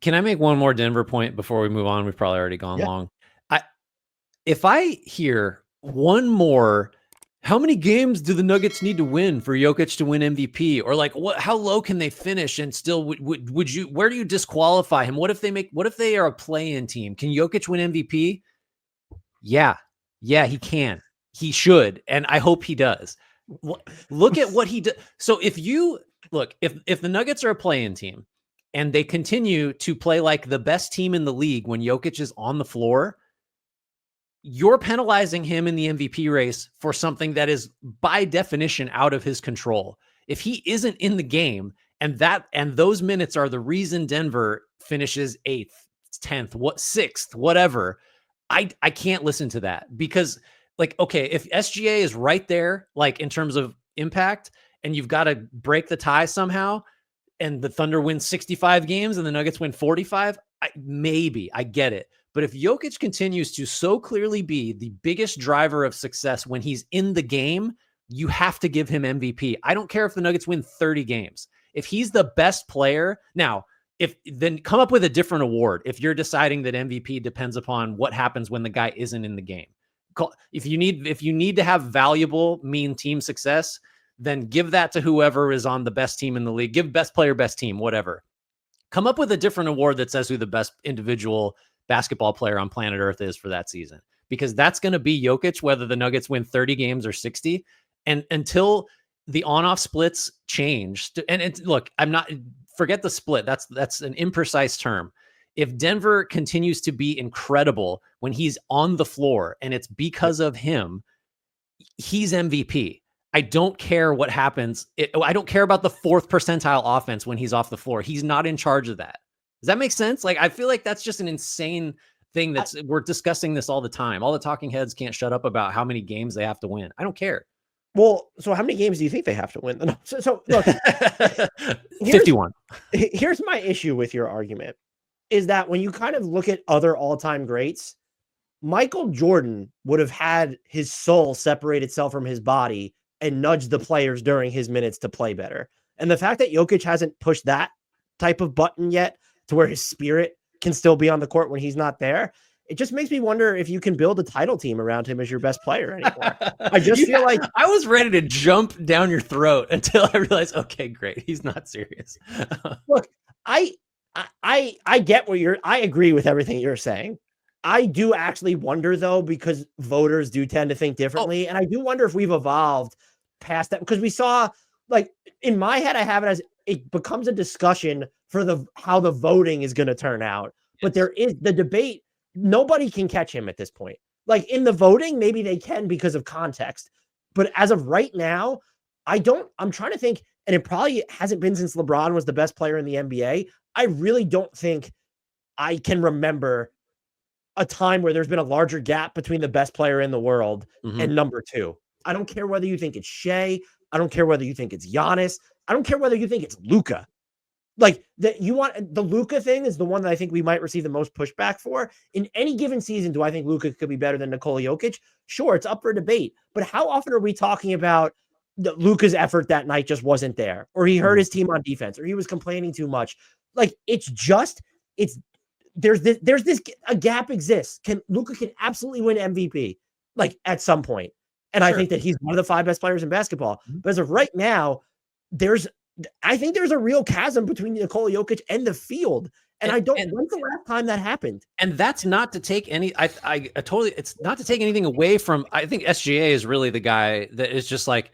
Can I make one more Denver point before we move on? We've probably already gone Yeah. long. If I hear one more, how many games do the Nuggets need to win for Jokic to win MVP? Or like, what? How low can they finish and still would you? Where do you disqualify him? What if they are a play-in team? Can Jokic win MVP? Yeah, he can. He should, and I hope he does. Look at what he did. So if the Nuggets are a play-in team and they continue to play like the best team in the league when Jokic is on the floor, you're penalizing him in the MVP race for something that is by definition out of his control. If he isn't in the game and those minutes are the reason Denver finishes 8th, 10th, 6th, whatever, I can't listen to that because like, okay, if SGA is right there, like in terms of impact, and you've got to break the tie somehow, and the Thunder win 65 games and the Nuggets win 45, I get it. But if Jokic continues to so clearly be the biggest driver of success when he's in the game, you have to give him MVP. I don't care if the Nuggets win 30 games. If he's the best player, now, then come up with a different award if you're deciding that MVP depends upon what happens when the guy isn't in the game. If you need to have valuable mean team success, then give that to whoever is on the best team in the league. Give best player, best team, whatever. Come up with a different award that says who the best individual basketball player on planet Earth is for that season, because that's going to be Jokic, whether the Nuggets win 30 games or 60. And until the on-off splits change, look, forget the split. That's an imprecise term. If Denver continues to be incredible when he's on the floor and it's because of him, he's MVP. I don't care what happens. I don't care about the 4th percentile offense when he's off the floor. He's not in charge of that. Does that make sense? Like, I feel like that's just an insane thing. We're discussing this all the time. All the talking heads can't shut up about how many games they have to win. I don't care. Well, so how many games do you think they have to win? So look, 51. Here's my issue with your argument is that when you kind of look at other all-time greats, Michael Jordan would have had his soul separate itself from his body and nudge the players during his minutes to play better. And the fact that Jokic hasn't pushed that type of button yet to where his spirit can still be on the court when he's not there, it just makes me wonder if you can build a title team around him as your best player anymore. I just feel like I was ready to jump down your throat until I realized, okay, great. He's not serious. Look, I get I agree with everything you're saying. I do actually wonder though, because voters do tend to think differently. And I do wonder if we've evolved past that, because we saw, like, in my head, I have it as it becomes a discussion for how the voting is going to turn out. Yes. But there is the debate. Nobody can catch him at this point. Like in the voting, maybe they can because of context. But as of right now, I'm trying to think, and it probably hasn't been since LeBron was the best player in the NBA. I really don't think I can remember a time where there's been a larger gap between the best player in the world and number 2. I don't care whether you think it's Shea. I don't care whether you think it's Giannis. I don't care whether you think it's Luka. Like that, you want the Luka thing is the one that I think we might receive the most pushback for. In any given season, do I think Luka could be better than Nikola Jokic? Sure, it's up for debate. But how often are we talking about Luka's effort that night just wasn't there, or he hurt his team on defense, or he was complaining too much? Like a gap exists. Luka can absolutely win MVP, like at some point. And sure. I think that he's one of the 5 best players in basketball. But as of right now, I think there's a real chasm between Nikola Jokic and the field. And when's the last time that happened? And that's not to take any, it's not to take anything away from, I think SGA is really the guy that is just like,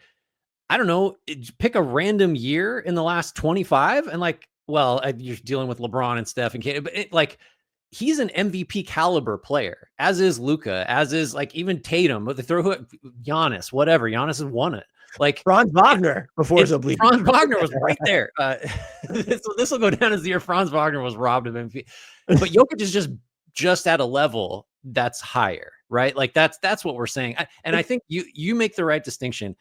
I don't know, pick a random year in the last 25 and like, well, you're dealing with LeBron and Steph and Kate, but he's an MVP caliber player, as is Luka, as is like even Tatum, but they throw Giannis, whatever. Giannis has won it. Like Franz Wagner before Zabli. Franz Wagner was right there. So this will go down as the year Franz Wagner was robbed of MVP. But Jokic is just at a level that's higher, right? Like that's what we're saying. I think you make the right distinction.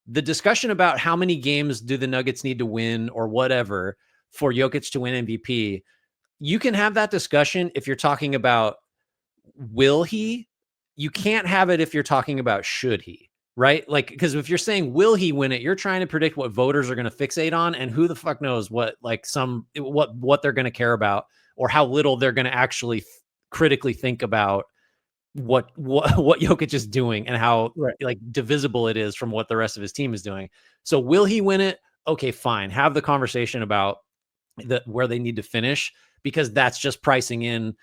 The discussion about how many games do the Nuggets need to win or whatever for Jokic to win MVP, you can have that discussion if you're talking about will he. You can't have it if you're talking about should he, right? Like, because if you're saying will he win it, you're trying to predict what voters are going to fixate on, and who the fuck knows what they're going to care about or how little they're going to actually critically think about what Jokic is doing and how like divisible it is from what the rest of his team is doing. So will he win it? Okay, fine. Have the conversation about where they need to finish, because that's just pricing in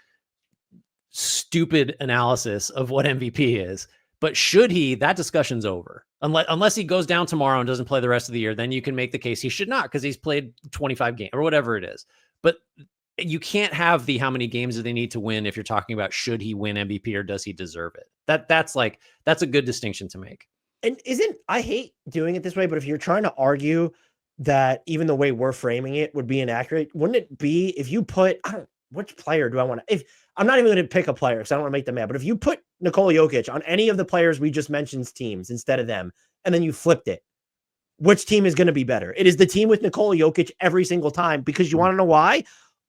stupid analysis of what MVP is. But should he, that discussion's over. Unless he goes down tomorrow and doesn't play the rest of the year, then you can make the case he should not, because he's played 25 games or whatever it is. But you can't have the how many games do they need to win if you're talking about should he win MVP or does he deserve it. That's a good distinction to make. And I hate doing it this way, but if you're trying to argue that even the way we're framing it would be inaccurate, wouldn't it be if you put, which player do I want to, if I'm not even going to pick a player because I don't want to make them mad, but if you put Nikola Jokic on any of the players we just mentioned's teams instead of them, and then you flipped it, which team is going to be better? It is the team with Nikola Jokic every single time, because you want to know why?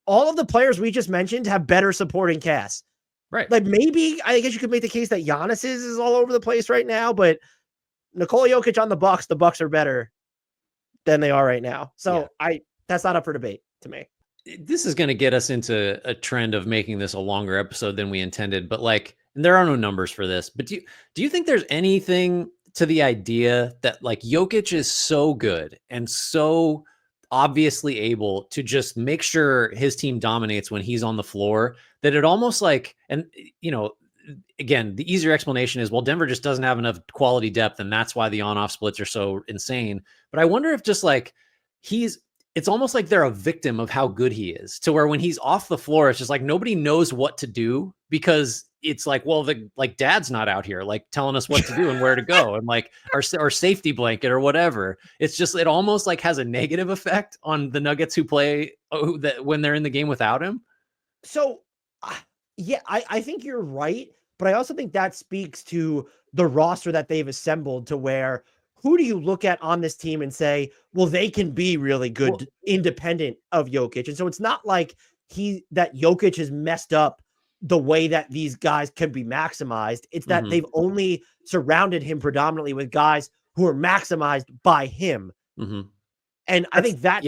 All of the players we just mentioned have better supporting casts. Right. Like maybe, I guess you could make the case that Giannis is all over the place right now, but Nikola Jokic on the Bucks are better than they are right now. So that's not up for debate to me. This is going to get us into a trend of making this a longer episode than we intended, but like, and there are no numbers for this, but do you think there's anything to the idea that like Jokic is so good and so obviously able to just make sure his team dominates when he's on the floor, that it almost like, and you know, again, the easier explanation is, well, Denver just doesn't have enough quality depth, and that's why the on-off splits are so insane. But I wonder if just like it's almost like they're a victim of how good he is, to where when he's off the floor, it's just like nobody knows what to do, because it's like, well, dad's not out here like telling us what to do and where to go, and like our safety blanket or whatever. It's just, it almost like has a negative effect on the Nuggets who play when they're in the game without him. So yeah, I think you're right, but I also think that speaks to the roster that they've assembled, to where who do you look at on this team and say, well, they can be really good independent of Jokic? And so it's not like that Jokic has messed up the way that these guys can be maximized. It's that they've only surrounded him predominantly with guys who are maximized by him. And I think that's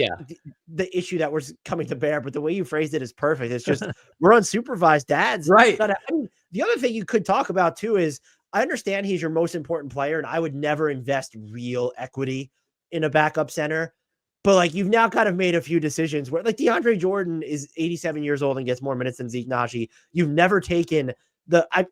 the issue that we're coming to bear. But the way you phrased it is perfect. It's just we're unsupervised dads. Right. I mean, the other thing you could talk about too is, I understand he's your most important player, and I would never invest real equity in a backup center. But like, you've now kind of made a few decisions where, like, DeAndre Jordan is 87 years old and gets more minutes than Zeke Naji. You've never taken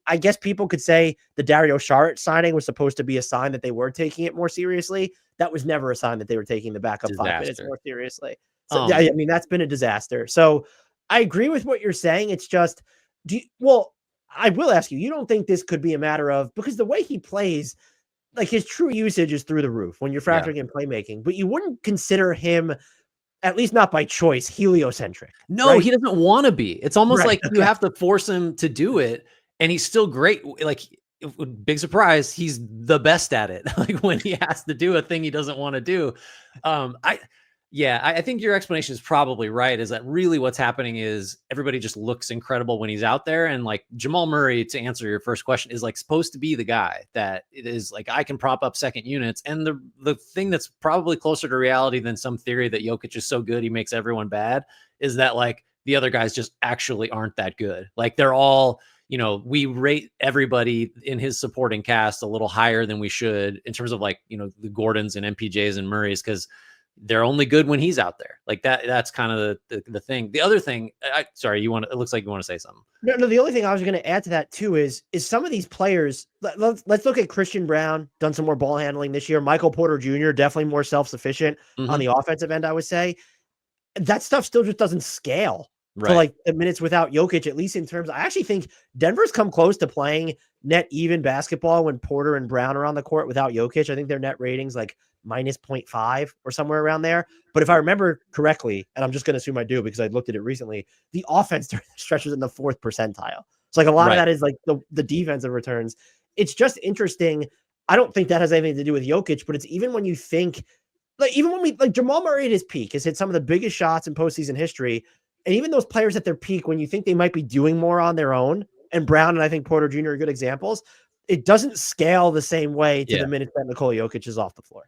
I guess people could say the Dario Saric signing was supposed to be a sign that they were taking it more seriously. That was never a sign that they were taking the backup 5 minutes more seriously. So I mean, that's been a disaster. So I agree with what you're saying. It's just, I will ask you, you don't think this could be a matter of, because the way he plays, like his true usage is through the roof when you're factoring in playmaking, but you wouldn't consider him, at least not by choice, heliocentric. No, right? He doesn't want to be. It's almost like you have to force him to do it, and he's still great. Like, big surprise, he's the best at it. Like when he has to do a thing he doesn't want to do. I think your explanation is probably right, is that really what's happening is everybody just looks incredible when he's out there. And like Jamal Murray, to answer your first question, is like supposed to be the guy that it is like, I can prop up second units. And the thing that's probably closer to reality than some theory that Jokic is so good he makes everyone bad is that like the other guys just actually aren't that good. Like they're all, you know, we rate everybody in his supporting cast a little higher than we should in terms of like, you know, the Gordons and MPJs and Murrays, because they're only good when he's out there. Like that's kind of the thing. The other thing, sorry, it looks like you want to say something. No, the only thing I was going to add to that too is some of these players, let's look at Christian Brown, done some more ball handling this year. Michael Porter Jr., definitely more self-sufficient on the offensive end, I would say. That stuff still just doesn't scale to like the minutes without Jokic, at least in terms. I actually think Denver's come close to playing net even basketball when Porter and Brown are on the court without Jokic. I think their net ratings like minus 0.5 or somewhere around there. But if I remember correctly, and I'm just going to assume I do because I looked at it recently, the offense stretches in the 4th percentile. So like a lot of that is like the defensive returns. It's just interesting. I don't think that has anything to do with Jokic, but it's even when you think, like, even when we, like, Jamal Murray at his peak has hit some of the biggest shots in postseason history. And even those players at their peak, when you think they might be doing more on their own, and Brown and I think Porter Jr. are good examples, it doesn't scale the same way to the minutes that Nikola Jokic is off the floor.